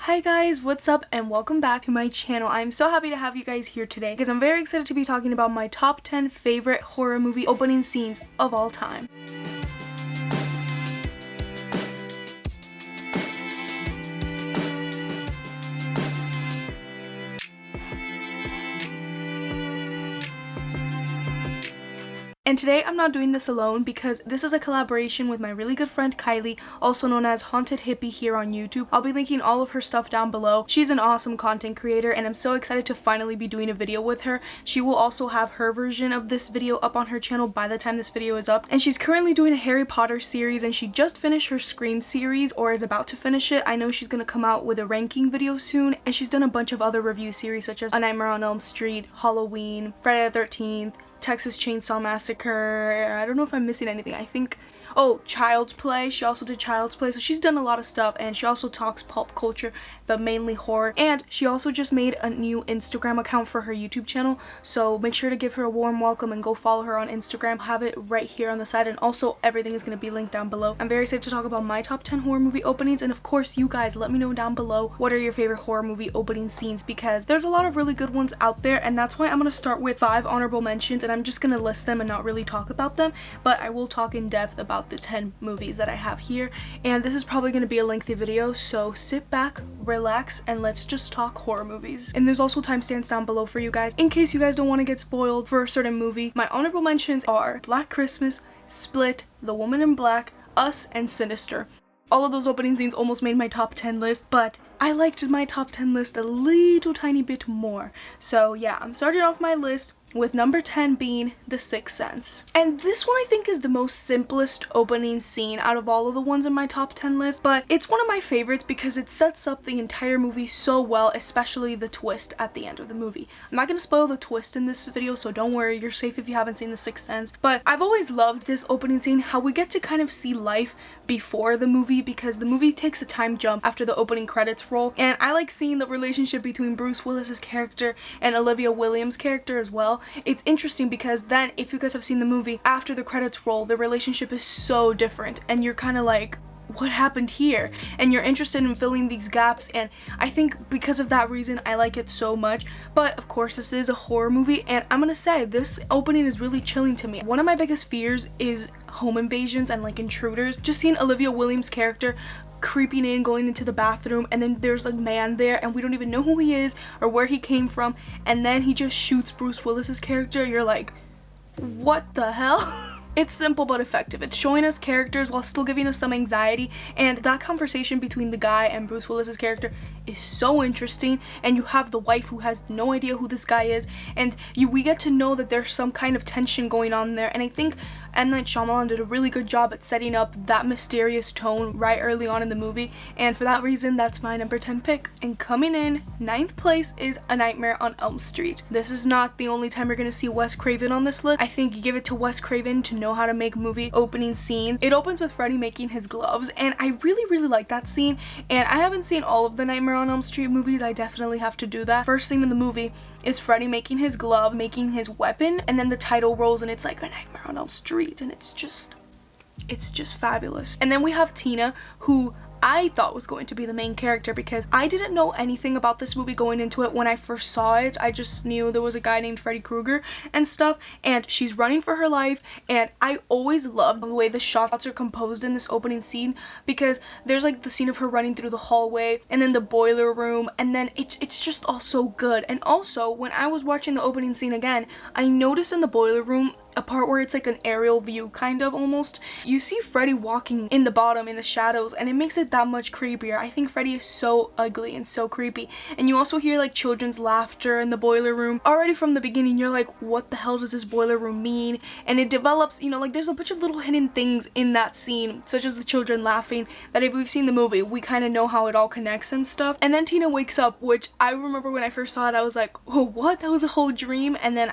Hi guys, what's up and welcome back to my channel. I'm so happy to have you guys here today because I'm very excited to be talking about my top 10 favorite horror movie opening scenes of all time. And today I'm not doing this alone because this is a collaboration with my really good friend Kylie, also known as Haunted Hippie here on YouTube. I'll be linking all of her stuff down below. She's an awesome content creator and I'm so excited to finally be doing a video with her. She will also have her version of this video up on her channel by the time this video is up. And she's currently doing a Harry Potter series and she just finished her Scream series or is about to finish it. I know she's going to come out with a ranking video soon, and she's done a bunch of other review series such as A Nightmare on Elm Street, Halloween, Friday the 13th, Texas Chainsaw Massacre. I don't know if I'm missing anything. I think, oh, Child's Play. She also did Child's Play. So she's done a lot of stuff and she also talks pulp culture, but mainly horror. And she also just made a new Instagram account for her YouTube channel. So make sure to give her a warm welcome and go follow her on Instagram. I'll have it right here on the side, and also everything is going to be linked down below. I'm very excited to talk about my top 10 horror movie openings, and of course you guys let me know down below what are your favorite horror movie opening scenes, because there's a lot of really good ones out there, and that's why I'm going to start with 5 honorable mentions and I'm just going to list them and not really talk about them, but I will talk in depth about the 10 movies that I have here. And this is probably going to be a lengthy video, so sit back, relax, and let's just talk horror movies. And there's also timestamps down below for you guys in case you guys don't want to get spoiled for a certain movie. My honorable mentions are Black Christmas, Split, The Woman in Black, Us, and Sinister. All of those opening scenes almost made my top 10 list, but I liked my top 10 list a little tiny bit more. So yeah, I'm starting off my list with number 10 being The Sixth Sense. And this one I think is the most simplest opening scene out of all of the ones in my top 10 list, but it's one of my favorites because it sets up the entire movie so well, especially the twist at the end of the movie. I'm not going to spoil the twist in this video, so don't worry, you're safe if you haven't seen The Sixth Sense. But I've always loved this opening scene, how we get to kind of see life before the movie, because the movie takes a time jump after the opening credits roll, and I like seeing the relationship between Bruce Willis's character and Olivia Williams' character as well. It's interesting because then, if you guys have seen the movie, after the credits roll, the relationship is so different and you're kind of like, what happened here? And you're interested in filling these gaps, and I think because of that reason I like it so much. But of course this is a horror movie, and I'm gonna say this opening is really chilling to me. One of my biggest fears is home invasions and like intruders. Just seeing Olivia Williams' character creeping in, going into the bathroom, and then there's a man there and we don't even know who he is or where he came from, and then he just shoots Bruce Willis's character. You're like, what the hell? It's simple but effective. It's showing us characters while still giving us some anxiety, and that conversation between the guy and Bruce Willis's character is so interesting. And you have the wife who has no idea who this guy is, and we get to know that there's some kind of tension going on there. And I think M. Night Shyamalan did a really good job at setting up that mysterious tone right early on in the movie, and for that reason that's my number 10 pick. And coming in 9th place is A Nightmare on Elm Street. This is not the only time you're gonna see Wes Craven on this list. I think you give it to Wes Craven to know how to make movie opening scenes. It opens with Freddy making his gloves, and I really like that scene, and I haven't seen all of the Nightmare on Elm Street movies. I definitely have to do that. First thing in the movie is Freddy making his glove, making his weapon, and then the title rolls and it's like A Nightmare on Elm Street, and it's just fabulous. And then we have Tina, who I thought was going to be the main character because I didn't know anything about this movie going into it. When I first saw it, I just knew there was a guy named Freddy Krueger and stuff, and she's running for her life. And I always loved the way the shots are composed in this opening scene, because there's like the scene of her running through the hallway and then the boiler room, and then it's just all so good. And also, when I was watching the opening scene again, I noticed in the boiler room a part where it's like an aerial view, kind of, almost. You see Freddy walking in the bottom in the shadows, and it makes it that much creepier. I think Freddy is so ugly and so creepy. And you also hear like children's laughter in the boiler room. Already from the beginning you're like, what the hell does this boiler room mean? And it develops, you know, like there's a bunch of little hidden things in that scene, such as the children laughing, that if we've seen the movie we kind of know how it all connects and stuff. And then Tina wakes up, which I remember when I first saw it I was like, oh, what? That was a whole dream? And then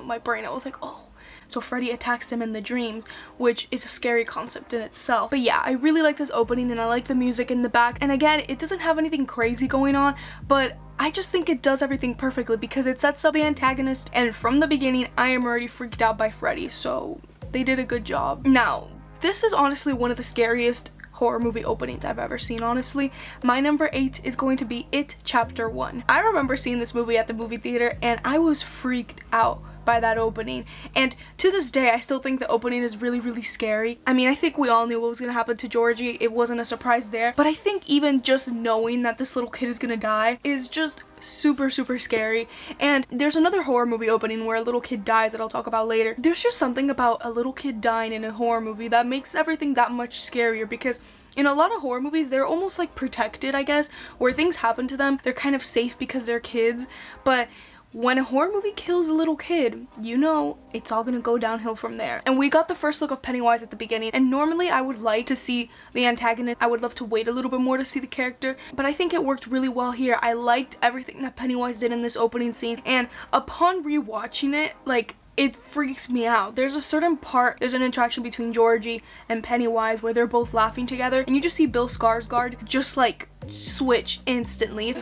my brain, I was like, oh, so Freddy attacks him in the dreams, which is a scary concept in itself. But yeah, I really like this opening, and I like the music in the back. And again, it doesn't have anything crazy going on, but I just think it does everything perfectly because it sets up the antagonist, and from the beginning I am already freaked out by Freddy, so they did a good job. Now, this is honestly one of the scariest horror movie openings I've ever seen, honestly. My number 8 is going to be It Chapter 1. I remember seeing this movie at the movie theater and I was freaked out by that opening, and to this day I still think the opening is really scary. I mean, I think we all knew what was gonna happen to Georgie. It wasn't a surprise there, but I think even just knowing that this little kid is gonna die is just super scary. And there's another horror movie opening where a little kid dies that I'll talk about later. There's just something about a little kid dying in a horror movie that makes everything that much scarier, because in a lot of horror movies, they're almost like protected, I guess, where things happen to them, they're kind of safe because they're kids. But when a horror movie kills a little kid, you know it's all gonna go downhill from there. And we got the first look of Pennywise at the beginning, and normally I would like to see the antagonist. I would love to wait a little bit more to see the character, but I think it worked really well here. I liked everything that Pennywise did in this opening scene, and upon rewatching it, like, it freaks me out. There's a certain part, there's an interaction between Georgie and Pennywise where they're both laughing together, and you just see Bill Skarsgård just like switch instantly.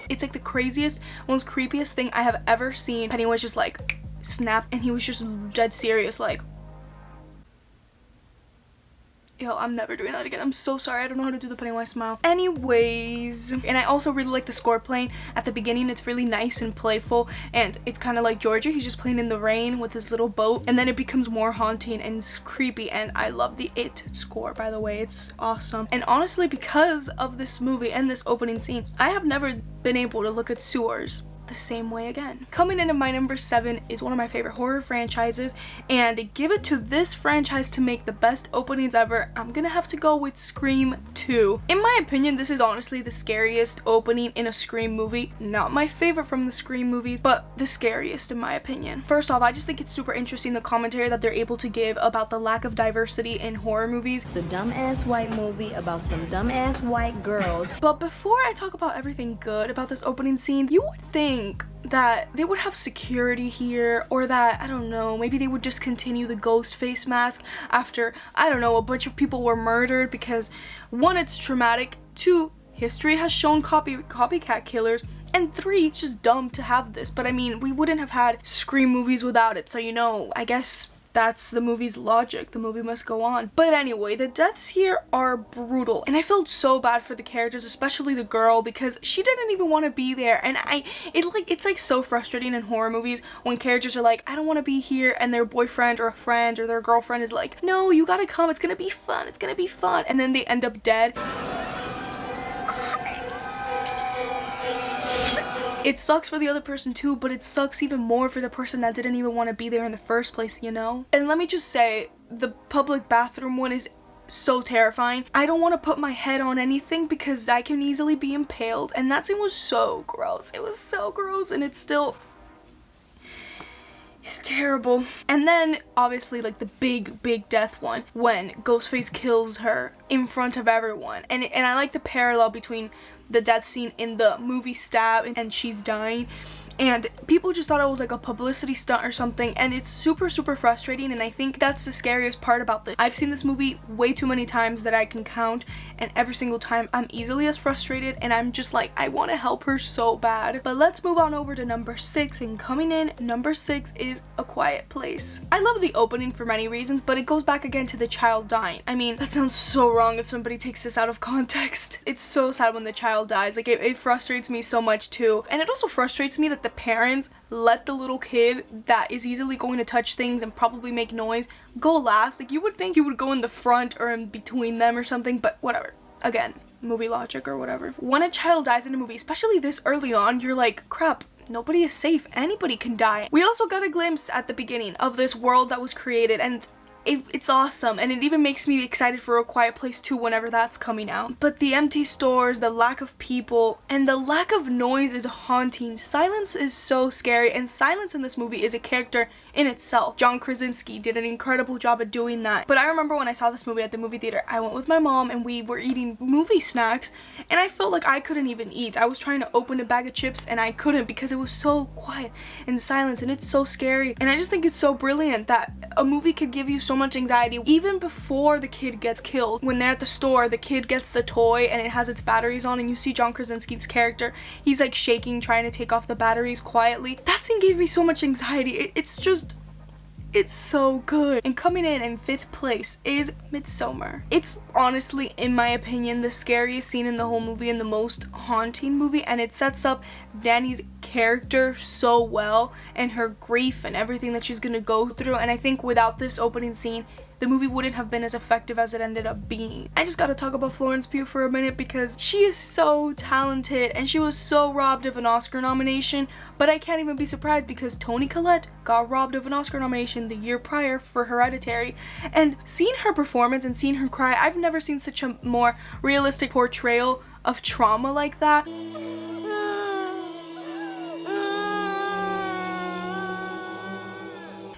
It's like the craziest, most creepiest thing I have ever seen. Pennywise just like snapped and he was just dead serious, like, yo, I'm never doing that again. I'm so sorry. I don't know how to do the Pennywise smile. Anyways, and I also really like the score playing at the beginning. It's really nice and playful, and it's kind of like Georgia. He's just playing in the rain with his little boat, and then it becomes more haunting and creepy, and I love the It score, by the way. It's awesome. And honestly, because of this movie and this opening scene, I have never been able to look at sewers the same way again. Coming in at my number 7 is one of my favorite horror franchises, and give it to this franchise to make the best openings ever, I'm gonna have to go with Scream 2. In my opinion, this is honestly the scariest opening in a Scream movie. Not my favorite from the Scream movies, but the scariest in my opinion. First off, I just think it's super interesting the commentary that they're able to give about the lack of diversity in horror movies. It's a dumbass white movie about some dumbass white girls. But before I talk about everything good about this opening scene, you would think that they would have security here, or that, I don't know, maybe they would discontinue the ghost face mask after, I don't know, a bunch of people were murdered, because 1, it's traumatic, 2, history has shown copycat killers, and 3, it's just dumb to have this. But I mean, we wouldn't have had Scream movies without it, so you know, I guess that's the movie's logic. The movie must go on. But anyway, the deaths here are brutal, and I felt so bad for the characters, especially the girl, because she didn't even want to be there. And it's like so frustrating in horror movies when characters are like, I don't want to be here, and their boyfriend or a friend or their girlfriend is like, no, you gotta come, it's gonna be fun, it's gonna be fun, and then they end up dead. It sucks for the other person too, but it sucks even more for the person that didn't even want to be there in the first place, you know? And let me just say, the public bathroom one is so terrifying. I don't want to put my head on anything because I can easily be impaled, and that scene was so gross. It was so gross, and it's terrible. And then obviously like the big death one, when Ghostface kills her in front of everyone, and I like the parallel between the death scene in the movie Stab and she's dying, and people just thought it was like a publicity stunt or something, and it's super frustrating. And I think that's the scariest part about this. I've seen this movie way too many times that I can count, and every single time I'm easily as frustrated, and I'm just like, I want to help her so bad. But let's move on over to number 6, and coming in number 6 is A Quiet Place. I love the opening for many reasons, but it goes back again to the child dying. I mean, that sounds so wrong if somebody takes this out of context. It's so sad when the child dies. Like, it frustrates me so much too. And it also frustrates me that the parents let the little kid that is easily going to touch things and probably make noise go last. Like, you would think he would go in the front or in between them or something, but whatever. Again, movie logic or whatever. When a child dies in a movie, especially this early on, you're like, crap, nobody is safe. Anybody can die. We also got a glimpse at the beginning of this world that was created, and it's awesome, and it even makes me excited for A Quiet Place 2 whenever that's coming out. But the empty stores, the lack of people, and the lack of noise is haunting. Silence is so scary, and silence in this movie is a character in itself. John Krasinski did an incredible job at doing that. But I remember when I saw this movie at the movie theater, I went with my mom and we were eating movie snacks, and I felt like I couldn't even eat. I was trying to open a bag of chips and I couldn't because it was so quiet and silent, and it's so scary. And I just think it's so brilliant that a movie could give you so much anxiety even before the kid gets killed. When they're at the store, the kid gets the toy and it has its batteries on, and you see John Krasinski's character, he's like shaking, trying to take off the batteries quietly. That scene gave me so much anxiety. It's just It's so good. And coming in 5th place is Midsommar. It's honestly, in my opinion, the scariest scene in the whole movie and the most haunting movie, and it sets up Dani's character so well and her grief and everything that she's gonna go through. And I think without this opening scene, the movie wouldn't have been as effective as it ended up being. I just gotta talk about Florence Pugh for a minute because she is so talented and she was so robbed of an Oscar nomination, but I can't even be surprised because Toni Collette got robbed of an Oscar nomination the year prior for Hereditary, and seeing her performance and seeing her cry, I've never seen such a more realistic portrayal of trauma like that.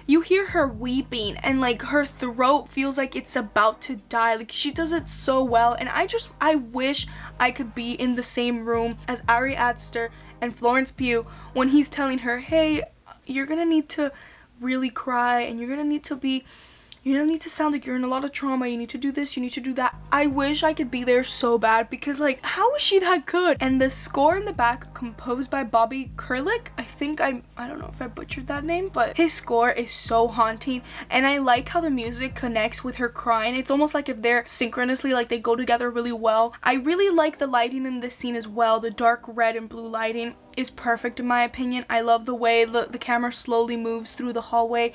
You hear her weeping and like her throat feels like it's about to die. Like she does it so well, and I wish I could be in the same room as Ari Aster and Florence Pugh when he's telling her, hey, you're gonna need to really cry and you're gonna need to sound like you're in a lot of trauma, you need to do this, you need to do that. I wish I could be there so bad because like, how is she that good? And the score in the back, composed by Bobby Kurlik, I don't know if I butchered that name, but his score is so haunting, and I like how the music connects with her crying. It's almost like if they're synchronously, like they go together really well. I really like the lighting in this scene as well. The dark red and blue lighting is perfect in my opinion. I love the way the camera slowly moves through the hallway,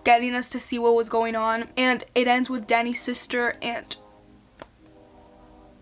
getting us to see what was going on, and it ends with Dani's sister, and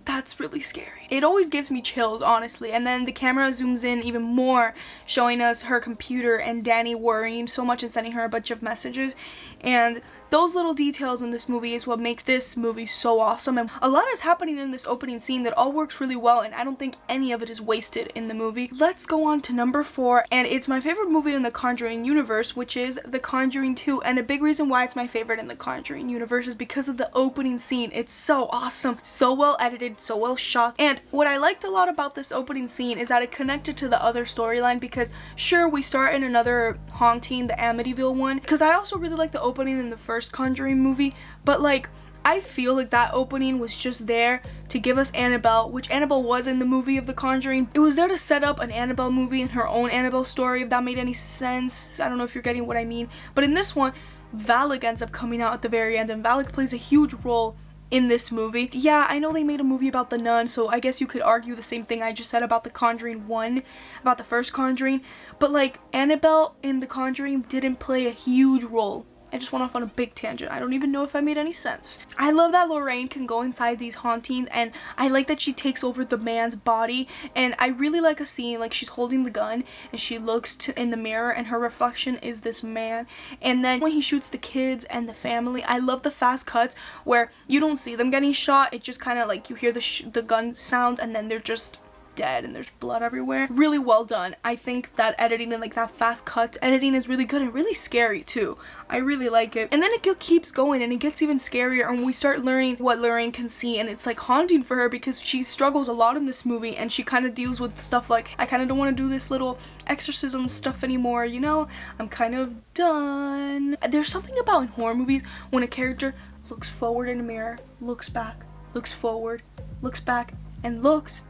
that's really scary. It always gives me chills, honestly. And then the camera zooms in even more, showing us her computer and Dani worrying so much and sending her a bunch of messages, and those little details in this movie is what make this movie so awesome. And a lot is happening in this opening scene that all works really well, and I don't think any of it is wasted in the movie. Let's go on to number 4, and it's my favorite movie in the Conjuring universe, which is The Conjuring 2. And a big reason why it's my favorite in the Conjuring universe is because of the opening scene. It's so awesome, so well edited, so well shot. And what I liked a lot about this opening scene is that it connected to the other storyline, because sure, we start in another haunting, the Amityville one, because I also really like the opening in the first Conjuring movie, but like I feel like that opening was just there to give us Annabelle, which Annabelle was in the movie of The Conjuring. It was there to set up an Annabelle movie and her own Annabelle story, if that made any sense. I don't know if you're getting what I mean, but in this one, Valak ends up coming out at the very end, and Valak plays a huge role in this movie. Yeah, I know they made a movie about the nun, so I guess you could argue the same thing I just said about The Conjuring 1, about the first Conjuring, but like Annabelle in The Conjuring didn't play a huge role. I just went off on a big tangent. I don't even know if I made any sense. I love that Lorraine can go inside these hauntings, and I like that she takes over the man's body, and I really like a scene like she's holding the gun and she looks in the mirror and her reflection is this man, and then when he shoots the kids and the family, I love the fast cuts where you don't see them getting shot. It just kind of like you hear the gun sound and then they're just dead and there's blood everywhere. Really well done. I think that editing and like that fast cut editing is really good and really scary too. I really like it. And then it keeps going and it gets even scarier, and we start learning what Lorraine can see, and it's like haunting for her because she struggles a lot in this movie, and she kind of deals with stuff like, I kind of don't want to do this little exorcism stuff anymore, you know? I'm kind of done. There's something about in horror movies when a character looks forward in a mirror, looks back, looks forward, looks back, and looks,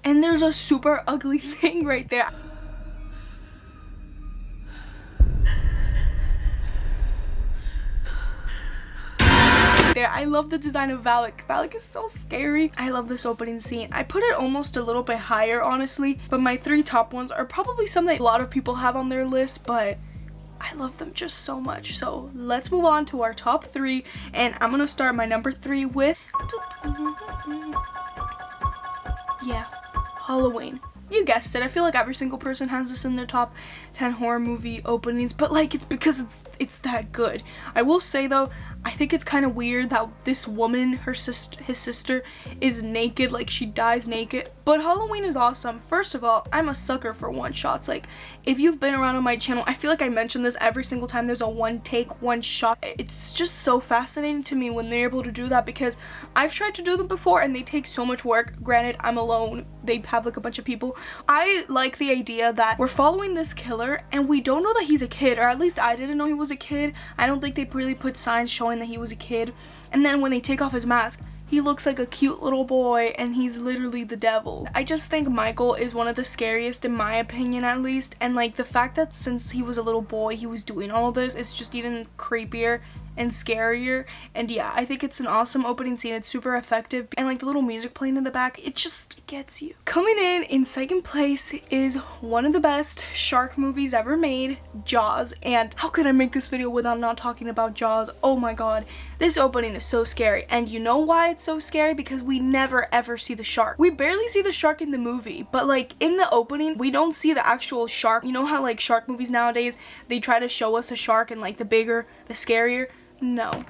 and there's a super ugly thing right there. I love the design of Valak. Valak is so scary. I love this opening scene. I put it almost a little bit higher, honestly, but my 3 top ones are probably something a lot of people have on their list, but I love them just so much. So let's move on to our top 3, and I'm gonna start my number 3 with Halloween. You guessed it. I feel like every single person has this in their top 10 horror movie openings, but like it's because it's that good. I will say though, I think it's kind of weird that this woman, his sister, is naked, like she dies naked. But Halloween is awesome. First of all, I'm a sucker for one-shots. Like, if you've been around on my channel, I feel like I mention this every single time there's a one-take, one-shot. It's just so fascinating to me when they're able to do that, because I've tried to do them before and they take so much work. Granted, I'm alone. They have like a bunch of people. I like the idea that we're following this killer and we don't know that he's a kid, or at least I didn't know he was a kid. I don't think they really put signs showing that he was a kid. And then when they take off his mask, He looks like a cute little boy and he's literally the devil. I just think Michael is one of the scariest in my opinion at least, and like the fact that since he was a little boy he was doing all of this is just even creepier and scarier. And yeah, I think it's an awesome opening scene. It's super effective, and like the little music playing in the back, it just gets you. Coming in second place is one of the best shark movies ever made, Jaws. And how could I make this video without not talking about Jaws? Oh my god, this opening is so scary. And you know why it's so scary? Because we never ever see the shark. We barely see the shark in the movie, but like in the opening we don't see the actual shark. You know how like shark movies nowadays, they try to show us a shark and like the bigger the scarier? No.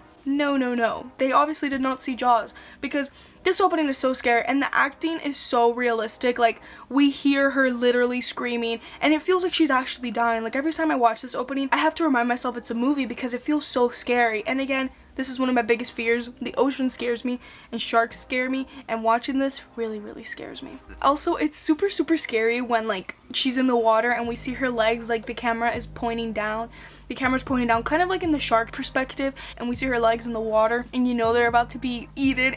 They obviously did not see Jaws, because this opening is so scary and the acting is so realistic. Like we hear her literally screaming and it feels like she's actually dying. Like every time I watch this opening I have to remind myself it's a movie because it feels so scary. And again, this is one of my biggest fears. The ocean scares me and sharks scare me, and watching this really scares me. Also, it's super scary when like she's in the water and we see her legs, like the camera is pointing down. The camera's pointing down kind of like in the shark perspective, and we see her legs in the water and you know they're about to be eaten.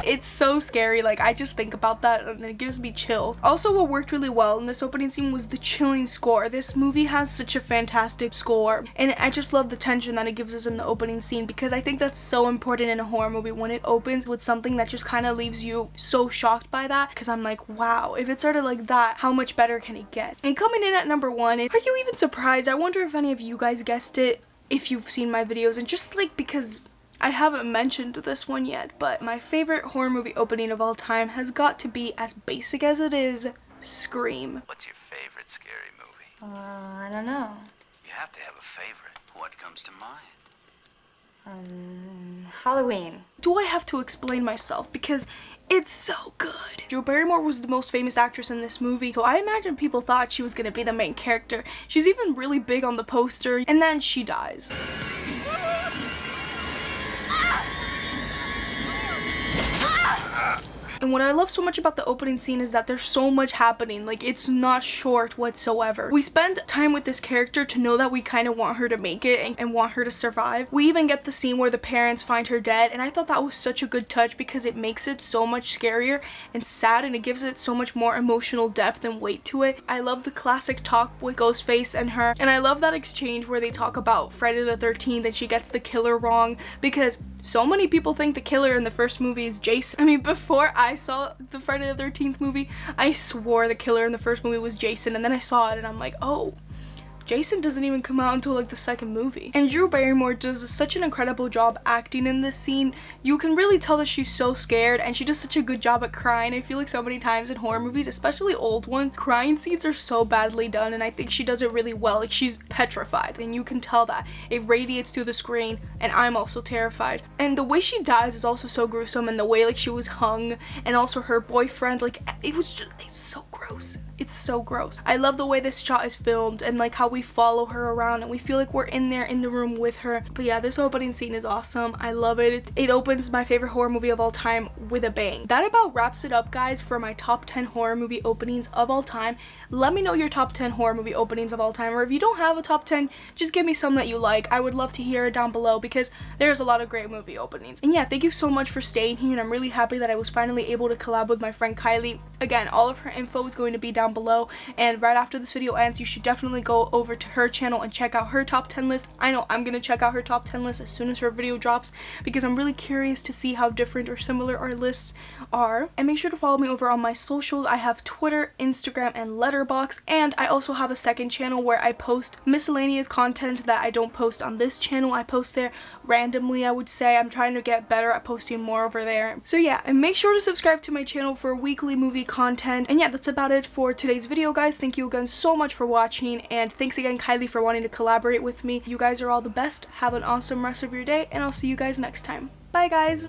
It's so scary. Like I just think about that and it gives me chills. Also, what worked really well in this opening scene was the chilling score. This movie has such a fantastic score, and I just love the tension that it gives us in the opening scene, because I think that's so important in a horror movie when it opens with something that just kind of leaves you so shocked by that, because I'm like, wow, if it started like that, how much better can it get? And coming in at number 1, are you even surprised? I wonder if any of you guys guessed it, if you've seen my videos, and just like because I haven't mentioned this one yet, but my favorite horror movie opening of all time has got to be, as basic as it is, Scream. What's your favorite scary movie? I don't know. You have to have a favorite. What comes to mind? Halloween. Do I have to explain myself? Because it's so good. Drew Barrymore was the most famous actress in this movie, so I imagine people thought she was gonna be the main character. She's even really big on the poster, and then she dies. And what I love so much about the opening scene is that there's so much happening. Like, it's not short whatsoever. We spend time with this character to know that we kind of want her to make it and want her to survive. We even get the scene where the parents find her dead, and I thought that was such a good touch because it makes it so much scarier and sad, and it gives it so much more emotional depth and weight to it. I love the classic talk with Ghostface and her, and I love that exchange where they talk about Friday the 13th and she gets the killer wrong, because so many people think the killer in the first movie is Jason. I mean, before I saw the Friday the 13th movie, I swore the killer in the first movie was Jason, and then I saw it and I'm like, oh, Jason doesn't even come out until like the second movie. And Drew Barrymore does such an incredible job acting in this scene. You can really tell that she's so scared, and she does such a good job at crying. I feel like so many times in horror movies, especially old ones, crying scenes are so badly done, and I think she does it really well. Like, she's petrified and you can tell that. It radiates through the screen, and I'm also terrified. And the way she dies is also so gruesome, and the way like she was hung, and also her boyfriend, like it's so gross. It's so gross. I love the way this shot is filmed and like how we follow her around and we feel like we're in there in the room with her. But yeah, this opening scene is awesome. I love it. It opens my favorite horror movie of all time with a bang. That about wraps it up, guys, for my top 10 horror movie openings of all time. Let me know your top 10 horror movie openings of all time, or if you don't have a top 10, just give me some that you like. I would love to hear it down below because there's a lot of great movie openings. And yeah, thank you so much for staying here, and I'm really happy that I was finally able to collab with my friend Kylie. Again, all of her info is going to be down below, and right after this video ends, you should definitely go over to her channel and check out her top 10 list. I know I'm gonna check out her top 10 list as soon as her video drops because I'm really curious to see how different or similar our lists are. And make sure to follow me over on my socials. I have Twitter, Instagram, and Letterboxd, and I also have a second channel where I post miscellaneous content that I don't post on this channel. I post there randomly, I would say. I'm trying to get better at posting more over there. So yeah, and make sure to subscribe to my channel for weekly movie content. And yeah, that's about it for today's video, guys. Thank you again so much for watching, and thanks again, Kylie, for wanting to collaborate with me. You guys are all the best. Have an awesome rest of your day, and I'll see you guys next time. Bye, guys.